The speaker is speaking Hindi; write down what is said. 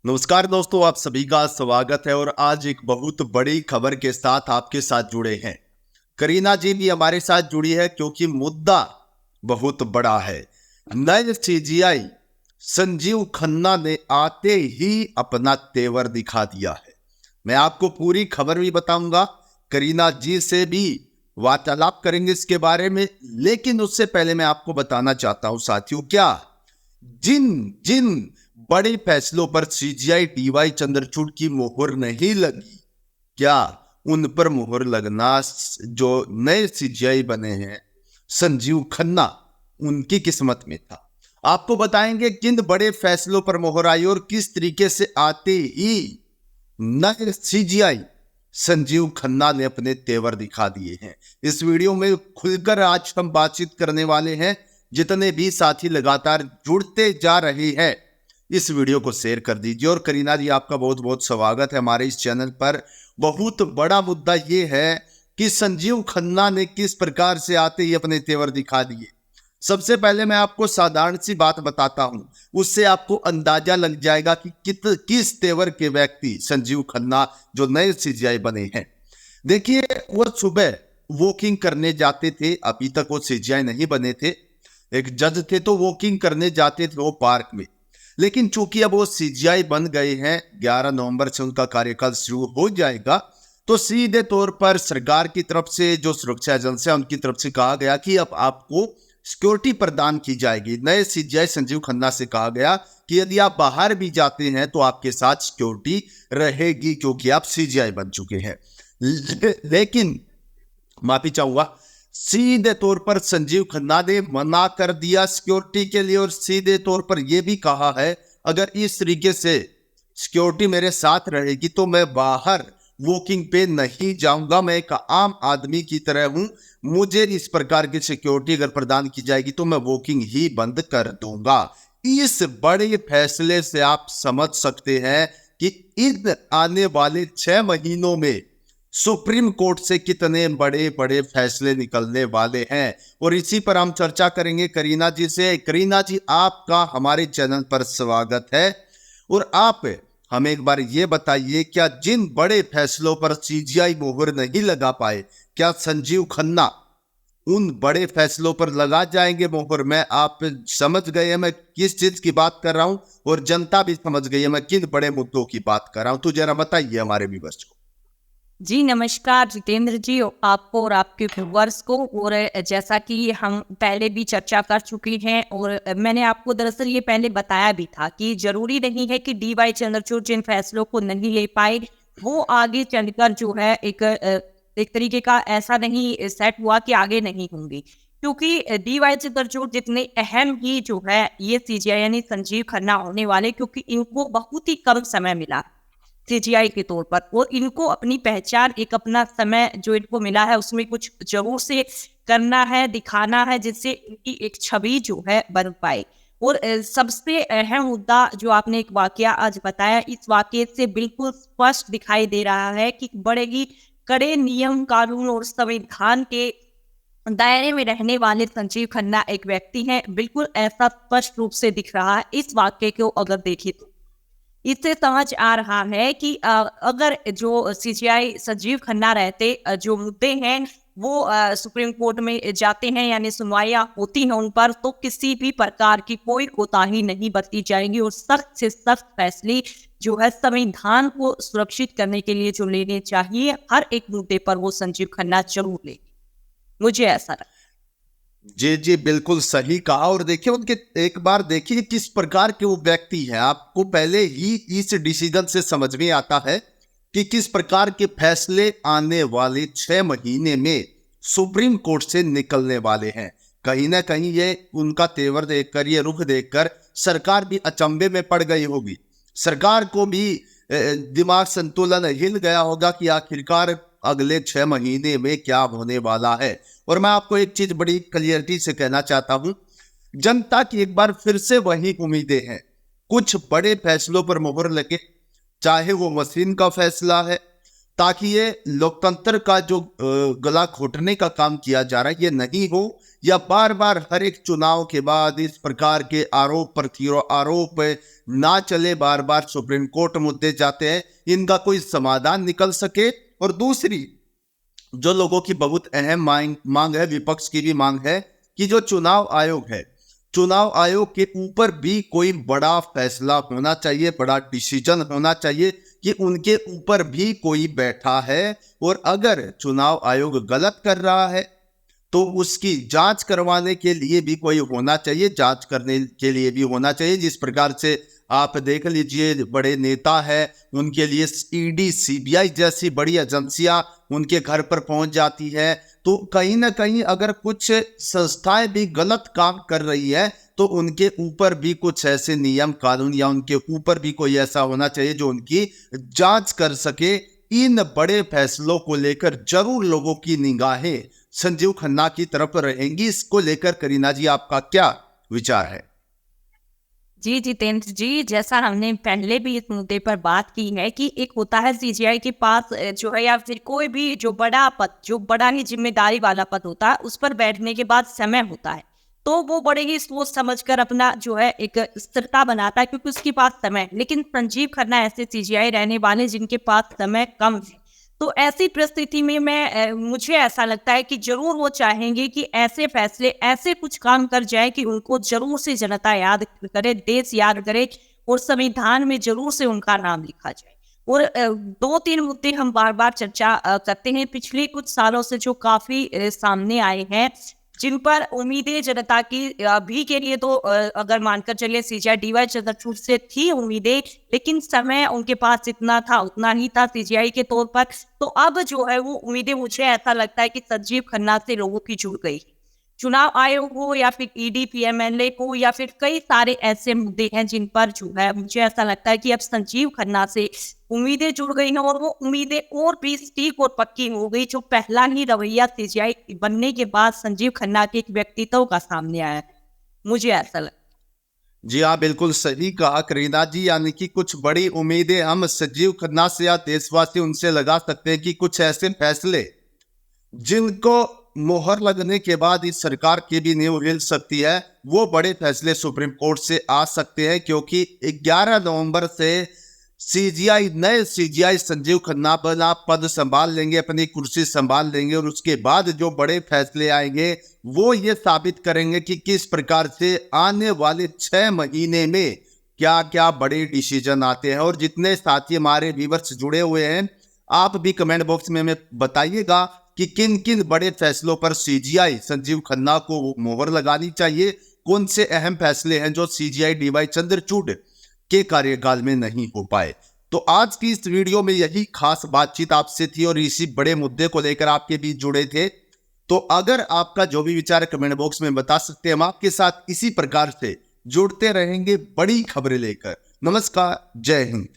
नमस्कार दोस्तों, आप सभी का स्वागत है और आज एक बहुत बड़ी खबर के साथ आपके साथ जुड़े हैं। करीना जी भी हमारे साथ जुड़ी है क्योंकि मुद्दा बहुत बड़ा है। नए सीजीआई संजीव खन्ना ने आते ही अपना तेवर दिखा दिया है। मैं आपको पूरी खबर भी बताऊंगा, करीना जी से भी वार्तालाप करेंगे इसके बारे में। लेकिन उससे पहले मैं आपको बताना चाहता हूं साथियों, क्या जिन जिन बड़े फैसलों पर सीजीआई डीवाई चंद्रचूड़ की मोहर नहीं लगी, क्या उन पर मोहर लगना जो नए सीजीआई बने हैं संजीव खन्ना, उनकी किस्मत में था। आपको बताएंगे किन बड़े फैसलों पर मोहर आई और किस तरीके से आते ही नए सीजीआई संजीव खन्ना ने अपने तेवर दिखा दिए हैं। इस वीडियो में खुलकर आज हम बातचीत करने वाले हैं। जितने भी साथी लगातार जुड़ते जा रहे हैं, इस वीडियो को शेयर कर दीजिए। और करीना जी, आपका बहुत बहुत स्वागत है हमारे इस चैनल पर। बहुत बड़ा मुद्दा यह है कि संजीव खन्ना ने किस प्रकार से आते ही अपने तेवर दिखा दिए। सबसे पहले मैं आपको साधारण सी बात बताता हूं, उससे आपको अंदाजा लग जाएगा कि किस तेवर के व्यक्ति संजीव खन्ना जो नए सीजीआई बने हैं। देखिए, वो सुबह वॉकिंग करने जाते थे, अभी तक वो सीजीआई नहीं बने थे, एक जज थे, तो वॉकिंग करने जाते थे वो पार्क में। लेकिन चूंकि अब वो सीजीआई बन गए हैं, 11 नवंबर से उनका कार्यकाल शुरू हो जाएगा, तो सीधे तौर पर सरकार की तरफ से, जो सुरक्षा एजेंसियां उनकी तरफ से कहा गया कि अब आपको सिक्योरिटी प्रदान की जाएगी। नए सीजीआई संजीव खन्ना से कहा गया कि यदि आप बाहर भी जाते हैं तो आपके साथ सिक्योरिटी रहेगी, क्योंकि आप सीजीआई बन चुके हैं। लेकिन माफी चाहूंगा, सीधे तौर पर संजीव खन्ना ने मना कर दिया सिक्योरिटी के लिए और सीधे तौर पर यह भी कहा है, अगर इस तरीके से सिक्योरिटी मेरे साथ रहेगी तो मैं बाहर वॉकिंग पे नहीं जाऊंगा, मैं एक आम आदमी की तरह हूं, मुझे इस प्रकार की सिक्योरिटी अगर प्रदान की जाएगी तो मैं वॉकिंग ही बंद कर दूंगा। इस बड़े फैसले से आप समझ सकते हैं कि इन आने वाले 6 महीनों में सुप्रीम कोर्ट से कितने बड़े बड़े फैसले निकलने वाले हैं। और इसी पर हम चर्चा करेंगे करीना जी से। करीना जी, आपका हमारे चैनल पर स्वागत है। और आप हमें एक बार ये बताइए, क्या जिन बड़े फैसलों पर सीजीआई मोहर नहीं लगा पाए, क्या संजीव खन्ना उन बड़े फैसलों पर लगा जाएंगे मोहर? मैं आप समझ गए हैं मैं किस चीज की बात कर रहा हूं और जनता भी समझ गई है मैं किन बड़े मुद्दों की बात कर रहा हूं। तो जरा बताइए हमारे व्यूअर्स को। जी नमस्कार जितेंद्र जी, आपको और आपके व्यूअर्स को। और जैसा कि हम पहले भी चर्चा कर चुके हैं और मैंने आपको दरअसल ये पहले बताया भी था कि जरूरी नहीं है कि डीवाई चंद्रचूड़ जिन फैसलों को नहीं ले पाए वो आगे चलकर जो है एक तरीके का ऐसा नहीं सेट हुआ कि आगे नहीं होंगी, क्योंकि डीवाई चंद्रचूड़ जितने अहम ही जो है ये सीजीआई यानी संजीव खन्ना होने वाले, क्योंकि इनको बहुत ही कम समय मिला सीजीआई के तौर पर और इनको अपनी पहचान, एक अपना समय जो इनको मिला है उसमें कुछ जरूर से करना है, दिखाना है, जिससे इनकी एक छवि जो है बन पाए। और सबसे अहम मुद्दा जो आपने एक वाकया आज बताया, इस वाकये से बिल्कुल स्पष्ट दिखाई दे रहा है कि बड़े ही कड़े नियम कानून और संविधान के दायरे में रहने वाले संजीव खन्ना एक व्यक्ति हैं। बिल्कुल ऐसा स्पष्ट रूप से दिख रहा है इस वाक्य को अगर देखें तो। इससे समझ आ रहा है कि अगर जो सीजीआई संजीव खन्ना रहते, जो मुद्दे हैं वो सुप्रीम कोर्ट में जाते हैं यानी सुनवाइयां होती हैं उन पर, तो किसी भी प्रकार की कोई कोताही नहीं बरती जाएगी और सख्त से सख्त फैसले जो है संविधान को सुरक्षित करने के लिए जो लेने चाहिए, हर एक मुद्दे पर वो संजीव खन्ना जरूर ले। मुझे ऐसा लगता है। जी जी, बिल्कुल सही कहा। और देखिए उनके, एक बार देखिए किस प्रकार के वो व्यक्ति हैं। आपको पहले ही इस डिसीजन से समझ में आता है कि किस प्रकार के फैसले आने वाले 6 महीने में सुप्रीम कोर्ट से निकलने वाले हैं। कहीं ना कहीं ये उनका तेवर देखकर, ये रुख देखकर सरकार भी अचंभे में पड़ गई होगी। सरकार को भी दिमाग संतुलन हिल गया होगा कि आखिरकार अगले 6 महीने में क्या होने वाला है। और मैं आपको एक चीज बड़ी क्लियरिटी से कहना चाहता हूं, जनता की एक बार फिर से वही उम्मीदें हैं। कुछ बड़े फैसलों पर मोहर लगे, चाहे वो मशीन का फैसला है, ताकि ये लोकतंत्र का जो गला घोटने का काम किया जा रहा है ये नहीं हो, या बार बार हर एक चुनाव के बाद इस प्रकार के आरोप प्रत्यारोप ना चले, बार बार सुप्रीम कोर्ट मुद्दे जाते हैं, इनका कोई समाधान निकल सके। और दूसरी जो लोगों की बहुत अहम मांग है, विपक्ष की भी मांग है कि जो चुनाव आयोग है, चुनाव आयोग के ऊपर भी कोई बड़ा फैसला होना चाहिए, बड़ा डिसीजन होना चाहिए कि उनके ऊपर भी कोई बैठा है, और अगर चुनाव आयोग गलत कर रहा है तो उसकी जांच करवाने के लिए भी कोई होना चाहिए, जांच करने के लिए भी होना चाहिए। जिस प्रकार से आप देख लीजिए बड़े नेता है, उनके लिए ईडी सीबीआई जैसी बड़ी एजेंसियां उनके घर पर पहुंच जाती है, तो कहीं ना कहीं अगर कुछ संस्थाएं भी गलत काम कर रही है तो उनके ऊपर भी कुछ ऐसे नियम कानून या उनके ऊपर भी कोई ऐसा होना चाहिए जो उनकी जांच कर सके। इन बड़े फैसलों को लेकर जरूर लोगों की निगाहें संजीव खन्ना की तरफ रहेंगी। इसको लेकर करीना जी आपका क्या विचार है? जी जितेंद्र जी, जैसा हमने पहले भी इस मुद्दे पर बात की है कि एक होता है सीजीआई के पास जो है, या फिर कोई भी जो बड़ा पद, जो बड़ा ही जिम्मेदारी वाला पद होता है, उस पर बैठने के बाद समय होता है, तो वो बड़े ही सोच समझकर अपना जो है एक स्थिरता बनाता है, क्योंकि उसके पास समय है। लेकिन संजीव खन्ना ऐसे सीजीआई रहने वाले जिनके पास समय कम है, तो ऐसी परिस्थिति में मुझे ऐसा लगता है कि जरूर वो चाहेंगे कि ऐसे फैसले, ऐसे कुछ काम कर जाए कि उनको जरूर से जनता याद करे, देश याद करे, और संविधान में जरूर से उनका नाम लिखा जाए। और दो तीन मुद्दे हम बार बार चर्चा करते हैं पिछले कुछ सालों से, जो काफी सामने आए हैं, जिन पर उम्मीदें जनता की अभी के लिए तो अगर मानकर चलिए सीजीआई डीवाई चंद्रचूड़ से थी उम्मीदें, लेकिन समय उनके पास जितना था उतना ही था सीजीआई के तौर पर। तो अब जो है वो उम्मीदें, मुझे ऐसा लगता है कि संजीव खन्ना से लोगों की जुड़ गई। चुनाव आयोग हो या फिर ईडी पीएमएलए हो, या फिर कई सारे ऐसे मुद्दे हैं जिन पर जो है मुझे ऐसा लगता है कि अब संजीव खन्ना से उम्मीदें जुड़ गई हैं, और वो उम्मीदें और भी सटीक और पक्की हो गई। जो पहला ही रवैया सीजीआई बनने के बाद संजीव खन्ना के एक व्यक्तित्व का सामने आया है, मुझे ऐसा लगता है। जी हाँ, बिल्कुल सही कहा करीना जी, यानी कि कुछ बड़ी उम्मीदें हम संजीव खन्ना से या देशवासी उनसे लगा सकते हैं कि कुछ ऐसे फैसले जिनको मोहर लगने के बाद इस सरकार की भी नींव हिल सकती है, वो बड़े फैसले सुप्रीम कोर्ट से आ सकते हैं। क्योंकि 11 नवंबर से नए सीजीआई संजीव खन्ना बना पद संभाल लेंगे, अपनी कुर्सी संभाल लेंगे, और उसके बाद जो बड़े फैसले आएंगे वो ये साबित करेंगे कि किस प्रकार से आने वाले 6 महीने में क्या क्या बड़े डिसीजन आते हैं। और जितने साथी हमारे व्यूअर्स जुड़े हुए हैं, आप भी कमेंट बॉक्स में हमें बताइएगा कि किन किन बड़े फैसलों पर सीजीआई संजीव खन्ना को मोहर लगानी चाहिए, कौन से अहम फैसले हैं जो सीजीआई डीवाई चंद्रचूड़ के कार्यकाल में नहीं हो पाए। तो आज की इस वीडियो में यही खास बातचीत आपसे थी, और इसी बड़े मुद्दे को लेकर आपके बीच जुड़े थे। तो अगर आपका जो भी विचार है कमेंट बॉक्स में बता सकते हैं, हम आपके साथ इसी प्रकार से जुड़ते रहेंगे बड़ी खबरें लेकर। नमस्कार, जय हिंद।